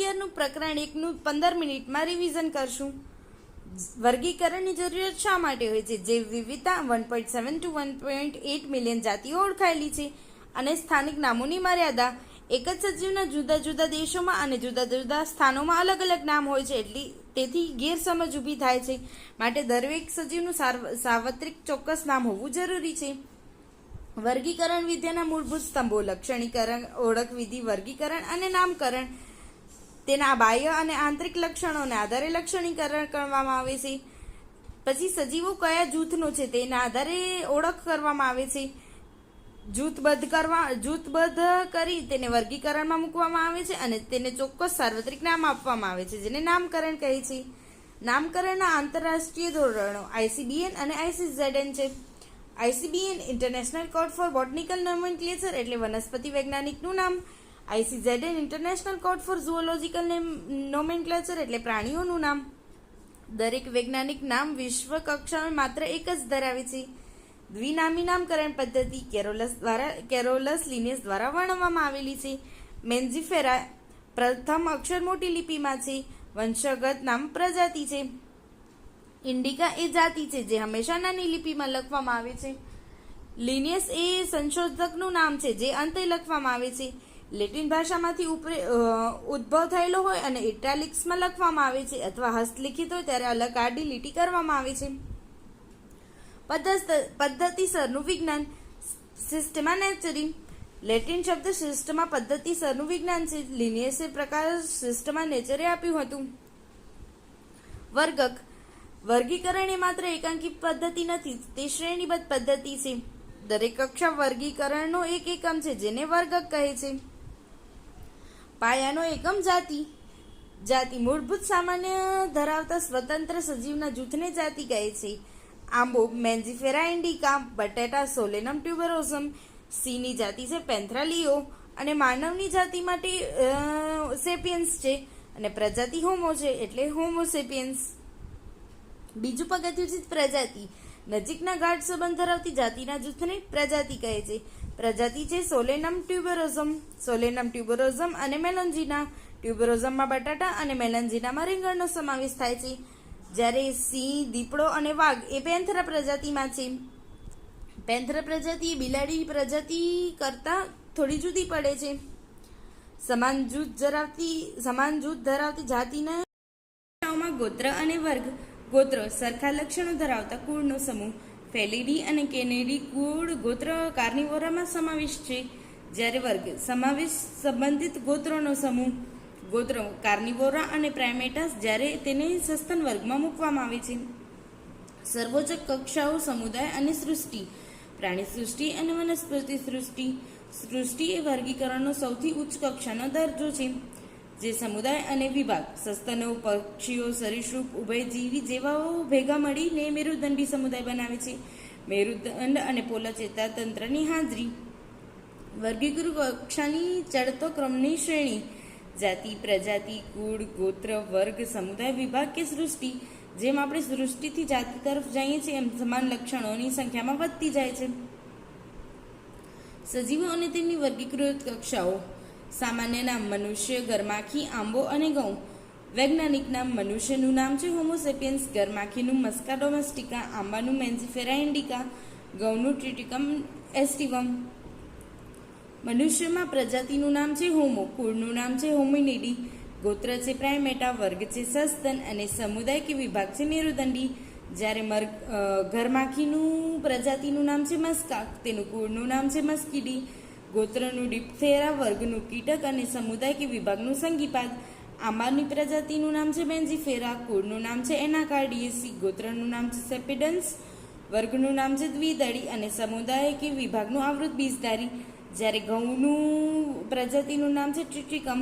11નું પ્રકરણ 1નું 15 મિનિટમાં રિવિઝન કરશું. વર્ગીકરણની જરૂરિયાત શા માટે હોય છે? જૈવ વિવિધતા 1.7 to 1.8 મિલિયન જાતિઓ ઓળખાયેલી છે અને સ્થાનિક નામોની મર્યાદા. એક જ સજીવના જુદા જુદા દેશોમાં અને જુદા જુદા સ્થાનોમાં અલગ અલગ નામ હોય છે, તેથી ગેરસમજ ઊભી થાય છે. માટે દરેક સજીવનું સાર્વત્રિક ચોક્કસ નામ હોવું જરૂરી છે. વર્ગીકરણ વિદ્યાના મૂળભૂત સ્તંભો: લક્ષણીકરણ, ઓળખ વિધિ, વર્ગીકરણ અને નામકરણ. તેના બાહ્ય અને આંતરિક લક્ષણોને આધારે લક્ષણીકરણ કરવામાં આવે છે. પછી સજીવો કયા જૂથનો છે તેના આધારે ઓળખ કરવામાં આવે છે. જૂથબદ્ધ કરી તેને વર્ગીકરણમાં મૂકવામાં આવે છે અને તેને ચોક્કસ સાર્વત્રિક નામ આપવામાં આવે છે, જેને નામકરણ કહે છે. નામકરણના આંતરરાષ્ટ્રીય ધોરણો ICBN અને ICZN છે. ICBN international code for botanical nomenclature એટલે વનસ્પતિ વૈજ્ઞાનિકનું નામ. ICZN international code for ઝૂઓલોજીકલ nomenclature એટલે પ્રાણીઓનું નામ. દરેક વૈજ્ઞાનિક નામ વિશ્વ કક્ષાએ માત્ર એક જ ધરાવે છે. દ્વિનામી નામકરણ પદ્ધતિ કેરોલસ લિનેસ દ્વારા વર્ણવવામાં આવેલી છે. મેન્જીફેરા પ્રથમ અક્ષર મોટી લિપિમાં છે. વંશગત નામ પ્રજાતિ છે. ઇન્ડિકા એ જાતિ છે જે હંમેશા નાની લિપિમાં લખવામાં આવે છે. લિનિયસ એ સંશોધકનું નામ છે જે અંતે લખવામાં આવે છે. લેટિન ભાષામાંથી ઉદ્ભવ થયેલો હોય અને ઇટાલિક્સમાં લખવામાં આવે છે અથવા હસ્તલિખિત હોય ત્યારે અલગ આડી લીટી કરવામાં આવે છે. પદ્ધતિસરનું વિજ્ઞાન સિસ્ટમા નેચરી. લેટિન શબ્દ સિસ્ટમા પદ્ધતિસરનું વિજ્ઞાન છે. લિનિયસે પ્રકાર સિસ્ટમા નેચરે આપ્યું હતું. વર્ગક. વર્ગીકરણ એ માત્ર એકાંકી પદ્ધતિ નથી, તે શ્રેણીબદ્ધ પદ્ધતિ છે. દરેક કક્ષા વર્ગીકરણનો એક એકમ છે જેને વર્ગક કહે છે. પાયાનો એકમ જાતિ. મૂળભૂત સામાન્ય ધરાવતા સ્વતંત્ર સજીવના જૂથને જાતિ કહે છે. આંબો મેન્જીફેરા ઇન્ડિકા. બટાટા સોલેનમ ટ્યુબરોઝમ. સિંહની જાતિ છે પેન્થ્રાલિયો અને માનવની જાતિ માટે સેપિયન્સ છે અને પ્રજાતિ હોમો છે એટલે હોમો સેપિયન્સ. બીજું પગથિયું છે પ્રજાતિ. નજીકના ગાઢ સંબંધ ધરાવતી જાતિના જૂથને પ્રજાતિ કહે છે. પ્રજાતિ છે સોલેનમ ટ્યુબરોઝમ અને મેલન્જીના. ટ્યુબરોઝમમાં બટાટા અને મેલન્જીનામાં રીંગણનો સમાવેશ થાય છે. જ્યારે સિંહ, દીપડો અને વાઘ એ પેન્થેરા પ્રજાતિમાં છે. પેન્થેરા પ્રજાતિ એ બિલાડી પ્રજાતિ કરતાં થોડી જુદી પડે છે. સમાન જૂથ ધરાવતી જાતિના ગોત્ર અને વર્ગ. ગોત્ર સરખા લક્ષણો ધરાવતા કુળનો સમૂહ. ફેલિડી અને કેનેડી કુળ ગોત્ર કાર્નિવોરામાં સમાવેશ છે, જ્યારે વર્ગ સમાવેશ સંબંધિત ગોત્રોનો સમૂહ. ગોત્રો કાર્નિવોરા અને પ્રાઇમેટાસ, જ્યારે તેને સસ્તન વર્ગમાં મૂકવામાં આવે છે. સર્વોચ્ચ કક્ષાઓ સમુદાય અને સૃષ્ટિ. પ્રાણી સૃષ્ટિ અને વનસ્પતિ સૃષ્ટિ. સૃષ્ટિ એ વર્ગીકરણનો સૌથી ઉચ્ચ કક્ષાનો દરજ્જો છે, જે સમુદાય અને વિભાગ, સસ્તનો, પક્ષીઓ, સરીસૃપ, ઉભયજીવી જેવાઓ ભેગા મળીને મેરુદંડી સમુદાય બનાવે છે. મેરુદંડ અને પોલા ચેતાતંત્રની હાજરી. વર્ગીકૃત કક્ષાની ચડતો ક્રમની શ્રેણી. જાતિ, પ્રજાતિ, કુળ, ગોત્ર, વર્ગ, સમુદાય, વિભાગ કે સૃષ્ટિ. જેમ આપણે સૃષ્ટિથી જાતિ તરફ જઈએ છીએ એમ સમાન લક્ષણોની સંખ્યામાં વધતી જાય છે. સજીવો અને તેમની વર્ગીકૃત કક્ષાઓ. સામાન્ય નામ મનુષ્ય, ગરમાખી, આંબો અને ઘઉં. વૈજ્ઞાનિક નામ. મનુષ્યનું નામ છે હોમો સેપિયન્સ. ગરમાખીનું મસ્કા ડોમેસ્ટિકા. આંબાનું મેન્જીફેરા ઇન્ડિકા. ઘઉંનું ટ્રિટિકમ એસ્ટિવમ. મનુષ્યમાં પ્રજાતિનું નામ છે હોમો. કુળનું નામ છે હોમિનિડી. ગોત્ર છે પ્રાઇમેટા. વર્ગ છે સસ્તન અને સમુદાય કે વિભાગ છે મેરુદંડી. જ્યારે ઘરમાખીનું પ્રજાતિનું નામ છે મસ્કા. તેનું કુળનું નામ છે મસ્કીડી. ગોત્રનું ડિપ્થેરા. વર્ગનું કીટક અને સમુદાય કે વિભાગનું સંગીપાદ. આંબાની પ્રજાતિનું નામ છે બેન્જીફેરા. કુળનું નામ છે એનાકાર્ડિયેસી. ગોત્રનું નામ છે સેપિડન્સ. વર્ગનું નામ છે દ્વિદળી અને સમુદાય કે વિભાગનું આવૃત બીજધારી. જ્યારે ઘઉંનું પ્રજાતિનું નામ છે ટ્રિટિકમ.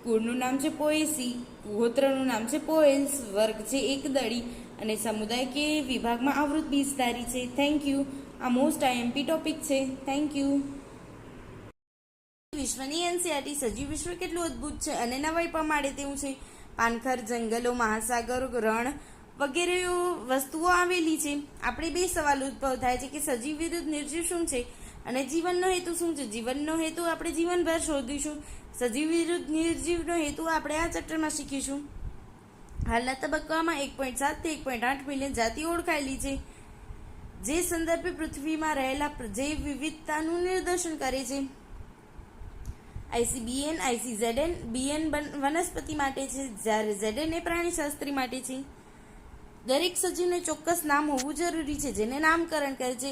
કુળનું નામ છે પોએસી. ગોત્રનું નામ છે પોએલ્સ. વર્ગ છે એકદળી અને સમુદાય કે વિભાગમાં આવૃત બીજધારી છે. Thank you. આ મોસ્ટ IMP ટોપિક છે. Thank you. વિશ્વની NCERT. સજીવ વિશ્વ કેટલું અદ્ભુત છે અને નવાઈ પમાડે તેવું છે. પાનખર, જંગલો, મહાસાગરો, રણ વગેરે વસ્તુઓ આવેલી છે. આપણે બે સવાલ ઉદ્ભવ થાય છે કે સજીવ વિરુદ્ધ નિર્જીવ શું છે? અને જીવનનો હેતુ શું છે? જીવનનો હેતુ આપણે જીવનભર શોધીશું. સજીવ વિરુદ્ધ નિર્જીવનો હેતુ આપણે આ ચેપ્ટરમાં શીખીશું. હાલના તબક્કામાં 1.7 થી 1.8 મિલિયન જાતિઓ ઓળખાયેલી છે, જે સંદર્ભે પૃથ્વીમાં રહેલા જૈવ વિવિધતાનું નિદર્શન કરે છે. ICBN, ICZN, BN વનસ્પતિ માટે છે, જ્યારે ZN એ પ્રાણીશાસ્ત્રી માટે છે. દરેક સજીવને ચોક્કસ નામ હોવું જરૂરી છે, જેને નામકરણ કહે છે.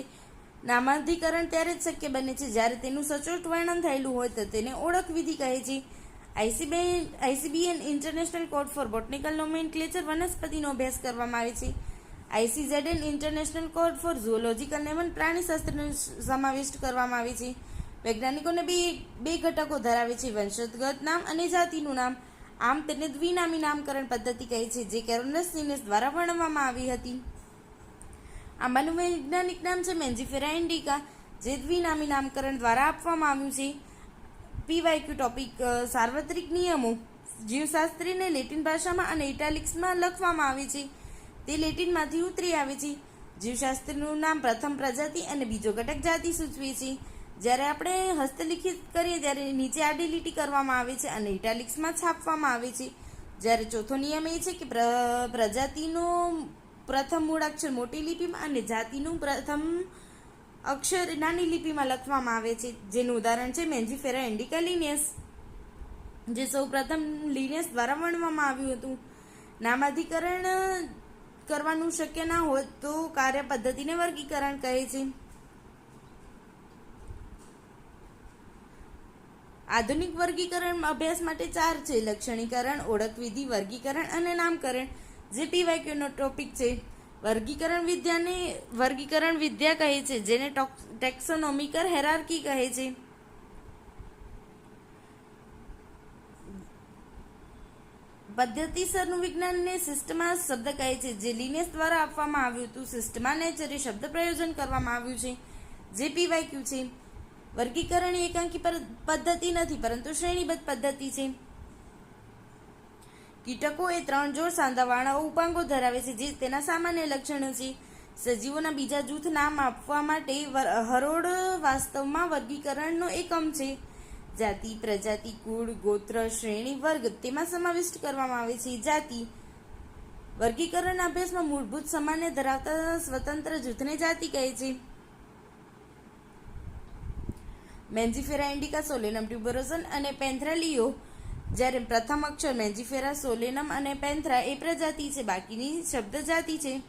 નામાધિકરણ ત્યારે જ શક્ય બને છે જ્યારે તેનું સચોટ વર્ણન થયેલું હોય તો તેને ઓળખ વિધિ કહે છે. ICBN international code for botanical nomenclature વનસ્પતિનો અભ્યાસ કરવામાં આવે છે. ICZN international code for zoological name પ્રાણીશાસ્ત્રનો સમાવિષ્ટ કરવામાં આવે છે. વૈજ્ઞાનિકોને બે ઘટકો ધરાવે છે, વંશગત નામ અને જાતિનું નામ. આમ તેને દ્વિનામી નામકરણ પદ્ધતિ કહે છે, જે કેરોલસ લિનેસ દ્વારા વર્ણવવામાં આવી હતી. આંબાનું વૈજ્ઞાનિક નામ છે મેન્જીફેરા ઇન્ડિકા, જે દ્વિનામી નામકરણ દ્વારા આપવામાં આવ્યું છે. PYQ ટોપિક: સાર્વત્રિક નિયમો. જીવશાસ્ત્રીને લેટિન ભાષામાં અને ઇટાલિક્સમાં લખવામાં આવે છે. તે લેટિનમાંથી ઉતરી આવે છે. જીવશાસ્ત્રીનું નામ પ્રથમ પ્રજાતિ અને બીજો ઘટક જાતિ સૂચવે છે. જ્યારે આપણે હસ્તલિખિત કરીએ ત્યારે નીચે આડી લીટી કરવામાં આવે છે અને ઇટાલિક્સમાં છાપવામાં આવે છે. જ્યારે ચોથો નિયમ એ છે કે પ્રજાતિનો પ્રથમ મૂળ અક્ષર મોટી લિપિમાં અને જાતિનું પ્રથમ અક્ષર નાની લિપિમાં લખવામાં આવે છે, જેનું ઉદાહરણ છે મેન્જીફેરા ઇન્ડિકા લિનેસ, જે સૌ પ્રથમ લિનેસ દ્વારા વર્ણવવામાં આવ્યું હતું. નામાધિકરણ કરવાનું શક્ય ના હોય તો કાર્ય પદ્ધતિને વર્ગીકરણ કહે છે. આધુનિક વર્ગીકરણ અભ્યાસ માટે 4 છે: લક્ષણીકરણ, ઓળખવિધિ, વર્ગીકરણ અને નામકરણ, જે PYQ નો ટોપિક છે. વર્ગીકરણ વિદ્યા કહે છે, જેને ટેક્સોનોમિકલ હેરાર્કી કહે છે. પદ્ધતિસરનું વિજ્ઞાનને સિસ્ટમા શબ્દ કહે છે, જે લિનેસ દ્વારા આપવામાં આવ્યું હતું. સિસ્ટમા નેચર એ શબ્દ પ્રયોજન કરવામાં આવ્યું છે, જે PYQ છે. વર્ગીકરણ એકાંકી પદ્ધતિ નથી, પરંતુ શ્રેણીબદ્ધ પદ્ધતિ છે. કીટકો એ 3 જોડ સાંધાવાળા ઉપાંગો ધરાવે છે, જે તેના સામાન્ય લક્ષણો છે. સજીવોના બીજા જૂથ નામ આપવા માટે હરોળ વાસ્તવમાં વર્ગીકરણનો એકમ છે. જાતિ, પ્રજાતિ, કુળ, ગોત્ર, શ્રેણી, વર્ગ તેમાં સમાવિષ્ટ કરવામાં આવે છે. જાતિ વર્ગીકરણના અભ્યાસમાં મૂળભૂત સામાન્ય ધરાવતા સ્વતંત્ર જૂથને જાતિ કહે છે. મેન્જીફેરા ઇન્ડિકા, સોલેનમ ટ્યુબરોસન અને પેન્થ્રા લિયો. જ્યારે પ્રથમ અક્ષર મેન્જીફેરા, સોલેનમ અને પેન્થ્રા એ પ્રજાતિ છે, બાકીની શબ્દ જાતિ છે.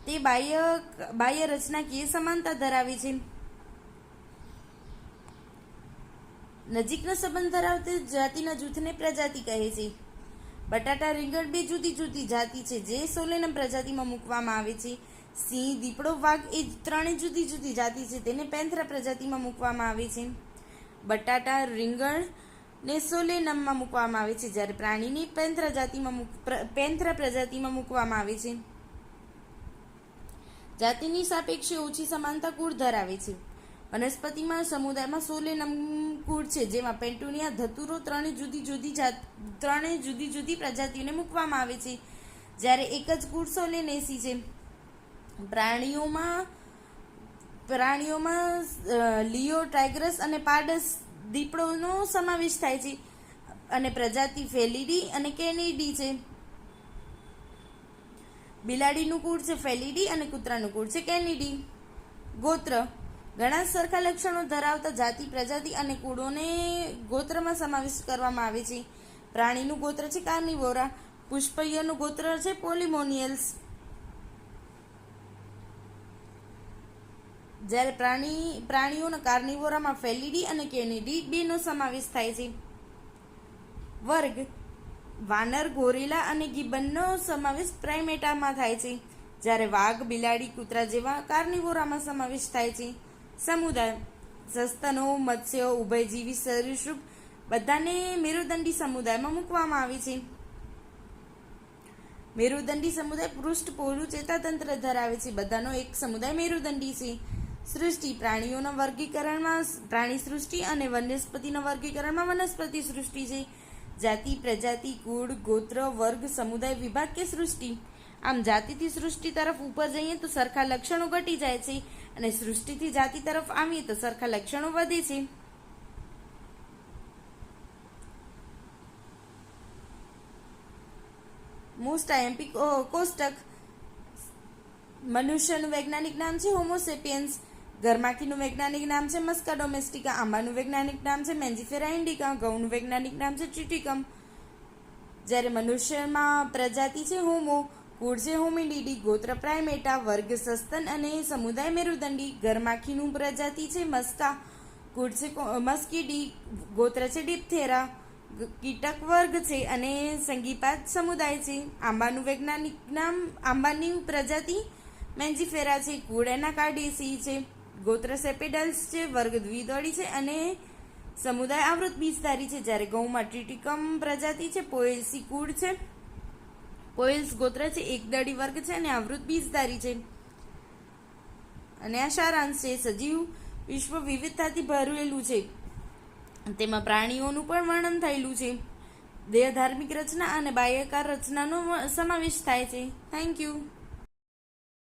તે બાહ્ય રચનાકીય સમાનતા ધરાવે છે. નજીકનો સંબંધ ધરાવતી જાતિના જૂથને પ્રજાતિ કહે છે. બટાટા, રીંગણ 2 જુદી જુદી જાતિ છે, જે સોલેનમ પ્રજાતિમાં મૂકવામાં આવે છે. સિંહ, દીપડો, વાઘ એ 3 જુદી જુદી જાતિ છે, તેને પેન્થ્રા પ્રજાતિમાં મૂકવામાં આવે છે. બટાટા, રીંગણ ને સોલેનમમાં મૂકવામાં આવે છે, જ્યારે પ્રાણીની પેન્થ્રા પ્રજાતિમાં મૂકવામાં આવે છે. જાતિની સાપેક્ષે ઓછી સમાનતા કુળ ધરાવે છે. વનસ્પતિમાં સમુદાયમાં સોલેનમ કુળ છે, જેમાં પેટુનિયા, ધતુરો 3 જુદી જુદી પ્રજાતિઓને મૂકવામાં આવે છે, જ્યારે એક જ કુળ સોલેનેસી છે. પ્રાણીઓમાં લિયો, ટાઇગ્રસ અને પારડસ દીપડોનો સમાવેશ થાય છે, અને પ્રજાતિ ફેલિડી અને કેનિડી છે. બિલાડીનું કુળ છે ફેલિડી અને કૂતરાનું કુળ છે કેનિડી. ગોત્ર ઘણા સરખા લક્ષણો ધરાવતા જાતિ, પ્રજાતિ અને કુળોને ગોત્રમાં સમાવિષ્ટ કરવામાં આવે છે. પ્રાણીનું ગોત્ર છે કાર્નિવોરા. પુષ્પયનું ગોત્ર છે પોલિમોનિયલ્સ. જ્યારે પ્રાણીઓના કાર્નિવોરામાં ફેલિડી અને કેનિડી બેનો સમાવેશ થાય છે. વર્ગ વાનર, ગોરિલા અને ગિબનનો સમાવેશ પ્રાઇમેટામાં થાય છે, જ્યારે વાઘ, બિલાડી, કૂતરા જેવા કાર્નિવોરામાં સમાવેશ થાય છે. સમુદાય સસ્તનો, મત્સ્યો, ઉભયજીવી સરીસૃપ બધાને મેરુદંડી સમુદાયમાં મૂકવામાં આવે છે. મેરુદંડી સમુદાય પૃષ્ઠ પહોળું ચેતાતંત્ર ધરાવે છે. બધાનો એક સમુદાય મેરુદંડી છે. સૃષ્ટિ પ્રાણીઓના વર્ગીકરણમાં પ્રાણી સૃષ્ટિ અને વનસ્પતિના વર્ગીકરણમાં વનસ્પતિ સૃષ્ટિ છે. જાતિ, પ્રજાતિ, કુળ, ગોત્ર, વર્ગ, સમુદાય, વિભાગ કે સૃષ્ટિ આમ જાતિથી સૃષ્ટિ તરફ ઉપર જઈએ તો સરખા લક્ષણો ઘટી જાય છે અને સૃષ્ટિથી જાતિ તરફ આવીએ તો સરખા લક્ષણો વધે છે. મોસ્ટ આઈએમપી કોષ્ટક. મનુષ્યનું વૈજ્ઞાનિક નામ છે હોમોસેપિયન્સ. ગરમાખીનું વૈજ્ઞાનિક નામ છે મસ્કા ડોમેસ્ટિકા. આંબાનું વૈજ્ઞાનિક નામ છે મેન્જીફેરા ઇન્ડિકા. ઘઉંનું વૈજ્ઞાનિક નામ છે ટ્રિટિકમ. જ્યારે મનુષ્યમાં પ્રજાતિ છે હોમો, કુળ છે હોમિનીડી, ગોત્ર પ્રાઇમેટા, વર્ગ સસ્તન અને સમુદાય મેરુદંડી. ગરમાખીનું પ્રજાતિ છે મસ્કા, કુળ છે મસ્કીડી, ગોત્ર છે ડિપ્થેરા, કીટક વર્ગ છે અને સંગીપાત સમુદાય છે. આંબાનું વૈજ્ઞાનિક નામ આંબાની પ્રજાતિ મેન્જીફેરા છે, કુળ એનાકાર્ડિસી છે, ગોત્ર સેપેડલ્સ છે, વર્ગ દ્વિદળી છે અને સમુદાય આવૃત બીજધારી છે. જ્યારે ઘઉંમાં ટ્રિટિકમ પ્રજાતિ છે, પોએલ્સી કુળ છે, પોએલ્સ ગોત્ર છે, એકદળી વર્ગ છે અને આવૃત બીજધારી છે. અને આ સારાંશ છે. સજીવ વિશ્વ વિવિધતાથી ભરેલું છે. તેમાં પ્રાણીઓનું પણ વર્ણન થયેલું છે. દેહ ધાર્મિક રચના અને બાહ્યકાર રચનાનો સમાવેશ થાય છે. Thank you.